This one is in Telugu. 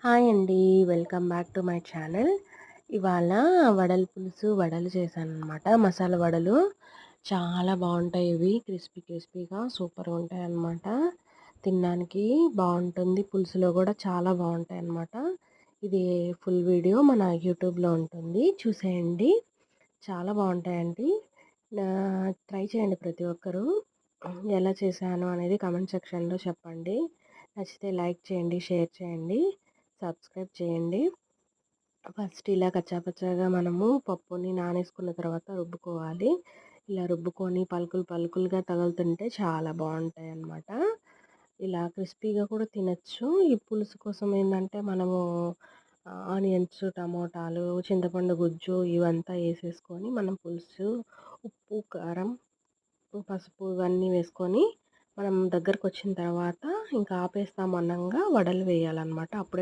హాయ్ అండి. Welcome back to my channel. ఇవాళ వడల పులుసు వడలు చేశాననమాట. మసాలా వడలు చాలా బాగుంటాయి. ఇవి క్రిస్పీగా సూపర్గా ఉంటాయి అన్నమాట. తినడానికి బాగుంటుంది. పులుసులో కూడా చాలా బాగుంటాయి అన్నమాట. ఇది ఫుల్ వీడియో మన యూట్యూబ్లో ఉంటుంది, చూసేయండి. చాలా బాగుంటాయండి. ట్రై చేయండి ప్రతి ఒక్కరూ. ఎలా చేశాను అనేది కామెంట్ సెక్షన్లో చెప్పండి. నచ్చితే లైక్ చేయండి, షేర్ చేయండి, సబ్స్క్రైబ్ చేయండి. ఫస్ట్ ఇలా కచ్చాపచ్చాగా మనము పప్పుని నానేసుకున్న తర్వాత రుబ్బుకోవాలి. ఇలా రుబ్బుకొని పలుకులుగా తగులుతుంటే చాలా బాగుంటాయి అన్నమాట. ఇలా క్రిస్పీగా కూడా తినచ్చు. ఈ పులుసు కోసం ఏంటంటే మనము ఆనియన్స్, టమోటాలు, చింతపండు గుజ్జు ఇవంతా వేసేసుకొని మనం పులుసు, ఉప్పు, కారం, పసుపు ఇవన్నీ వేసుకొని మనం దగ్గరకు వచ్చిన తర్వాత ఇంకా ఆపేస్తాం అన్నంగా వడలు వేయాలన్నమాట. అప్పుడే